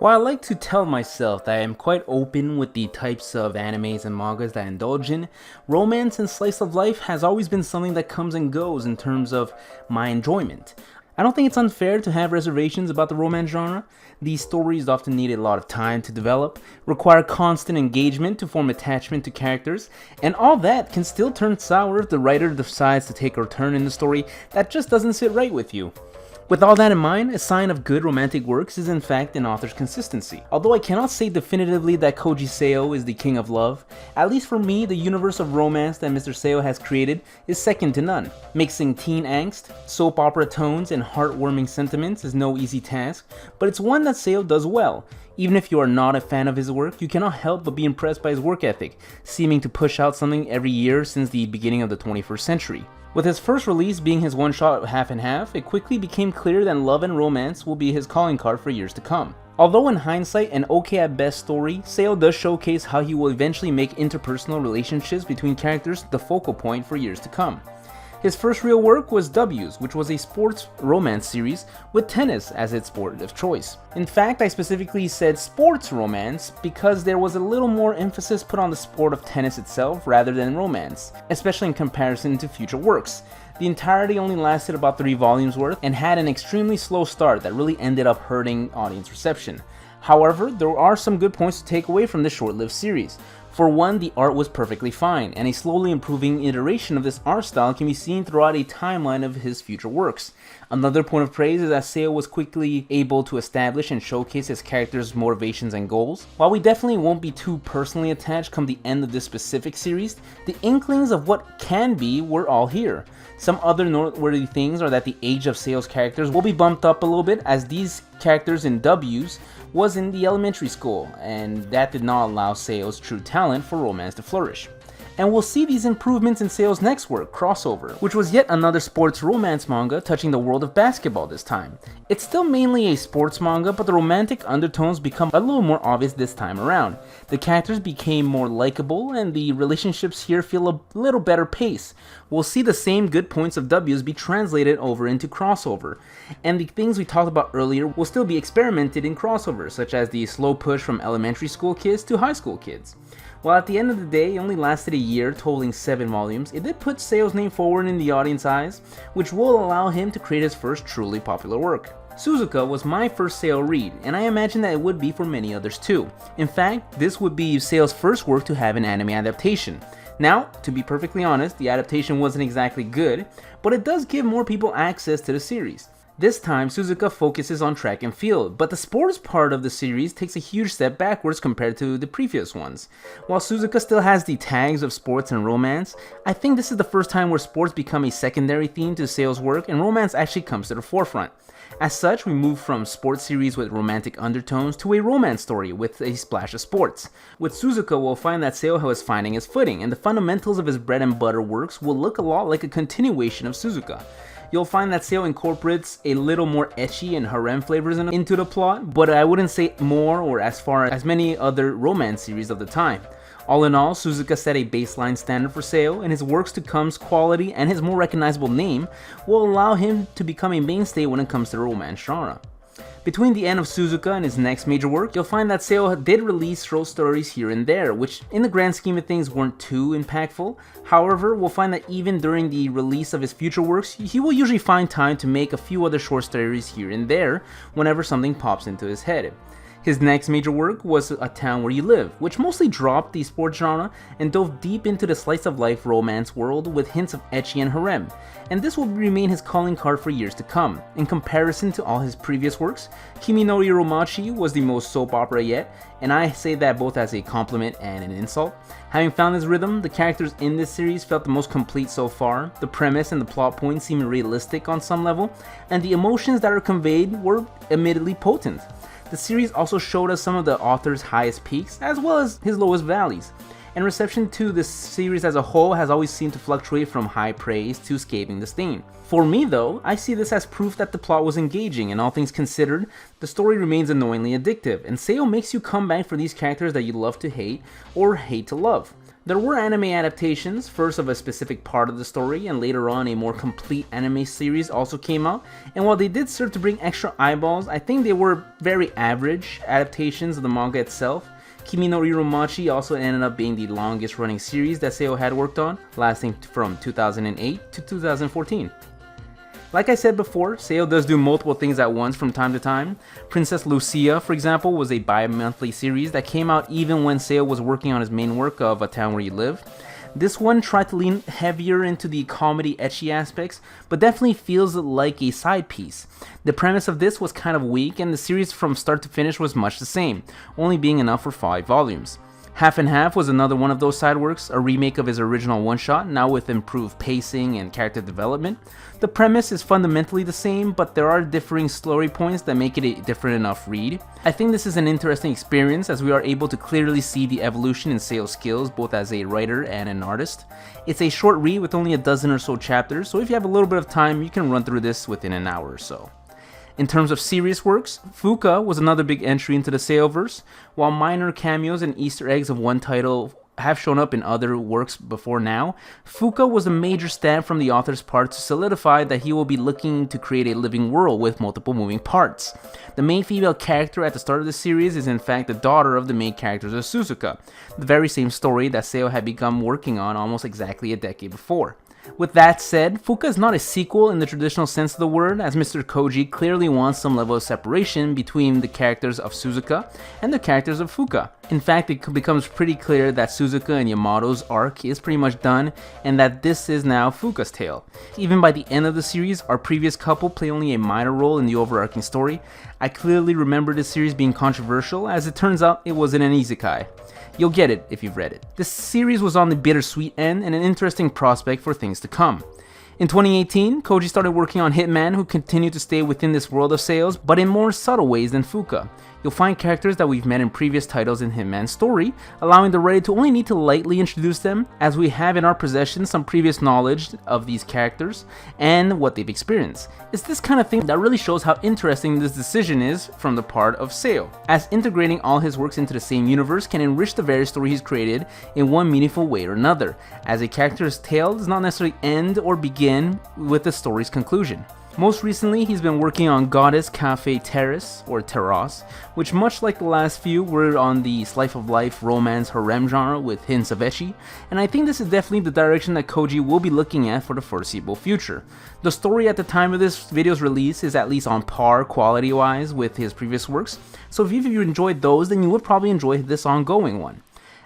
While I like to tell myself that I am quite open with the types of animes and mangas that I indulge in, romance and slice of life has always been something that comes and goes in terms of my enjoyment. I don't think it's unfair to have reservations about the romance genre. These stories often need a lot of time to develop, require constant engagement to form attachment to characters, and all that can still turn sour if the writer decides to take a turn in the story that just doesn't sit right with you. With all that in mind, a sign of good romantic works is in fact an author's consistency. Although I cannot say definitively that Kouji Seo is the king of love, at least for me, the universe of romance that Mr. Seo has created is second to none. Mixing teen angst, soap opera tones, and heartwarming sentiments is no easy task, but it's one that Seo does well. Even if you are not a fan of his work, you cannot help but be impressed by his work ethic, seeming to push out something every year since the beginning of the 21st century. With his first release being his one-shot Half and Half, it quickly became clear that love and romance will be his calling card for years to come. Although in hindsight an okay at best story, Seo does showcase how he will eventually make interpersonal relationships between characters the focal point for years to come. His first real work was W's, which was a sports romance series with tennis as its sport of choice. In fact, I specifically said sports romance because there was a little more emphasis put on the sport of tennis itself rather than romance, especially in comparison to future works. The entirety only lasted about 3 volumes worth and had an extremely slow start that really ended up hurting audience reception. However, there are some good points to take away from this short-lived series. For one, the art was perfectly fine, and a slowly improving iteration of this art style can be seen throughout a timeline of his future works. Another point of praise is that Seo was quickly able to establish and showcase his characters' motivations and goals. While we definitely won't be too personally attached come the end of this specific series, the inklings of what can be were all here. Some other noteworthy things are that the age of Seo's characters will be bumped up a little bit, as these characters in W's was in the elementary school, and that did not allow Seo's true talent for romance to flourish. And we'll see these improvements in Seo's next work, Crossover, which was yet another sports romance manga touching the world of basketball this time. It's still mainly a sports manga, but the romantic undertones become a little more obvious this time around. The characters became more likable, and the relationships here feel a little better pace. We'll see the same good points of W's be translated over into Crossover, and the things we talked about earlier will still be experimented in Crossover, such as the slow push from elementary school kids to high school kids. While at the end of the day it only lasted a year, totaling 7 volumes, it did put Seo's name forward in the audience eyes, which will allow him to create his first truly popular work. Suzuka was my first Seo read, and I imagine that it would be for many others too. In fact, this would be Seo's first work to have an anime adaptation. Now, to be perfectly honest, the adaptation wasn't exactly good, but it does give more people access to the series. This time, Suzuka focuses on track and field, but the sports part of the series takes a huge step backwards compared to the previous ones. While Suzuka still has the tags of sports and romance, I think this is the first time where sports become a secondary theme to Seo's work and romance actually comes to the forefront. As such, we move from sports series with romantic undertones to a romance story with a splash of sports. With Suzuka, we'll find that Seo is finding his footing, and the fundamentals of his bread and butter works will look a lot like a continuation of Suzuka. You'll find that Seo incorporates a little more ecchi and harem flavors into the plot, but I wouldn't say more or as far as many other romance series of the time. All in all, Suzuka set a baseline standard for Seo, and his works to come's quality and his more recognizable name will allow him to become a mainstay when it comes to the romance genre. Between the end of Suzuka and his next major work, you'll find that Seo did release short stories here and there, which in the grand scheme of things weren't too impactful. However, we'll find that even during the release of his future works, he will usually find time to make a few other short stories here and there whenever something pops into his head. His next major work was A Town Where You Live, which mostly dropped the sports genre and dove deep into the slice-of-life romance world with hints of ecchi and harem, and this will remain his calling card for years to come. In comparison to all his previous works, Kimi no Iru Machi was the most soap opera yet, and I say that both as a compliment and an insult. Having found his rhythm, the characters in this series felt the most complete so far, the premise and the plot points seemed realistic on some level, and the emotions that are conveyed were admittedly potent. The series also showed us some of the author's highest peaks as well as his lowest valleys, and reception to this series as a whole has always seemed to fluctuate from high praise to scathing disdain. For me though, I see this as proof that the plot was engaging, and all things considered, the story remains annoyingly addictive, and Seo makes you come back for these characters that you love to hate or hate to love. There were anime adaptations, first of a specific part of the story, and later on a more complete anime series also came out, and while they did serve to bring extra eyeballs, I think they were very average adaptations of the manga itself. Kimi no Iru Machi also ended up being the longest running series that Seo had worked on, lasting from 2008 to 2014. Like I said before, Seo does do multiple things at once from time to time. Princess Lucia, for example, was a bi-monthly series that came out even when Seo was working on his main work of A Town Where You Live. This one tried to lean heavier into the comedy ecchi aspects, but definitely feels like a side piece. The premise of this was kind of weak, and the series from start to finish was much the same, only being enough for 5 volumes. Half and Half was another one of those side works, a remake of his original one-shot, now with improved pacing and character development. The premise is fundamentally the same, but there are differing story points that make it a different enough read. I think this is an interesting experience as we are able to clearly see the evolution in Seo's skills both as a writer and an artist. It's a short read with only a dozen or so chapters, so if you have a little bit of time, you can run through this within an hour or so. In terms of serious works, Fuuka was another big entry into the Seoverse. While minor cameos and Easter eggs of one title have shown up in other works before now, Fuuka was a major step from the author's part to solidify that he will be looking to create a living world with multiple moving parts. The main female character at the start of the series is in fact the daughter of the main characters of Suzuka, the very same story that Seo had begun working on almost exactly a decade before. With that said, Fuuka is not a sequel in the traditional sense of the word, as Mr. Kouji clearly wants some level of separation between the characters of Suzuka and the characters of Fuuka. In fact, it becomes pretty clear that Suzuka and Yamato's arc is pretty much done, and that this is now Fuuka's tale. Even by the end of the series, our previous couple play only a minor role in the overarching story. I clearly remember this series being controversial, as it turns out it wasn't an isekai. You'll get it if you've read it. This series was on the bittersweet end and an interesting prospect for things to come. In 2018, Kouji started working on Hitman, who continued to stay within this world of Seo's, but in more subtle ways than Fuuka. You'll find characters that we've met in previous titles in Hitman's story, allowing the writer to only need to lightly introduce them, as we have in our possession some previous knowledge of these characters and what they've experienced. It's this kind of thing that really shows how interesting this decision is from the part of Seo, as integrating all his works into the same universe can enrich the various stories he's created in one meaningful way or another, as a character's tale does not necessarily end or begin with the story's conclusion. Most recently, he's been working on Goddess Kafeterasu, or Terrace, which much like the last few were on the slice of life romance harem genre with hints of ecchi, and I think this is definitely the direction that Kouji will be looking at for the foreseeable future. The story at the time of this video's release is at least on par quality-wise with his previous works, so if you enjoyed those, then you would probably enjoy this ongoing one.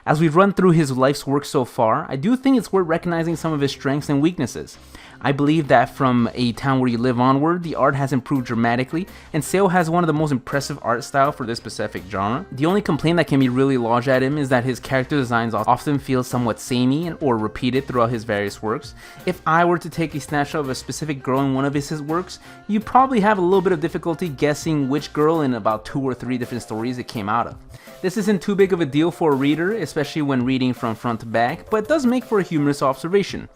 As we've run through his life's work so far, I do think it's worth recognizing some of his strengths and weaknesses. I believe that from A Town Where You Live onward, the art has improved dramatically, and Seo has one of the most impressive art style for this specific genre. The only complaint that can be really lodged at him is that his character designs often feel somewhat samey or repeated throughout his various works. If I were to take a snapshot of a specific girl in one of his works, you'd probably have a little bit of difficulty guessing which girl in about 2 or 3 different stories it came out of. This isn't too big of a deal for a reader, especially when reading from front to back, but it does make for a humorous observation.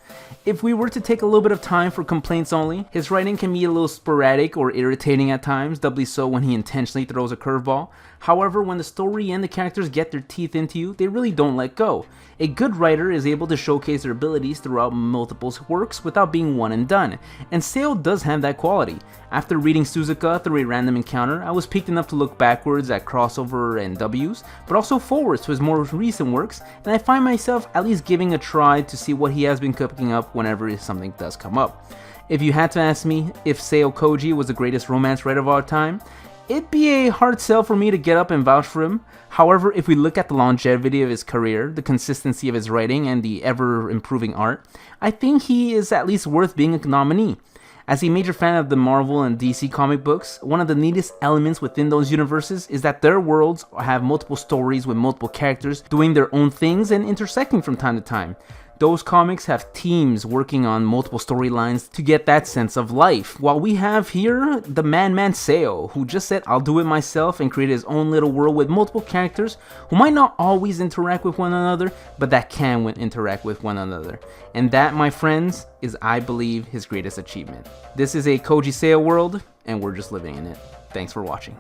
If we were to take a little bit of time for complaints only, his writing can be a little sporadic or irritating at times, doubly so when he intentionally throws a curveball. However, when the story and the characters get their teeth into you, they really don't let go. A good writer is able to showcase their abilities throughout multiple works without being one and done, and Seo does have that quality. After reading Suzuka through a random encounter, I was piqued enough to look backwards at crossover and W's, but also forwards to his more recent works, and I find myself at least giving a try to see what he has been cooking up whenever something does come up. If you had to ask me if Seo Kouji was the greatest romance writer of all time, it'd be a hard sell for me to get up and vouch for him. However, if we look at the longevity of his career, the consistency of his writing, and the ever-improving art, I think he is at least worth being a nominee. As a major fan of the Marvel and DC comic books, one of the neatest elements within those universes is that their worlds have multiple stories with multiple characters doing their own things and intersecting from time to time. Those comics have teams working on multiple storylines to get that sense of life, while we have here the madman Seo, who just said I'll do it myself and create his own little world with multiple characters who might not always interact with one another, but that can interact with one another. And that, my friends, is, I believe, his greatest achievement. This is a Kouji Seo world, and we're just living in it. Thanks for watching.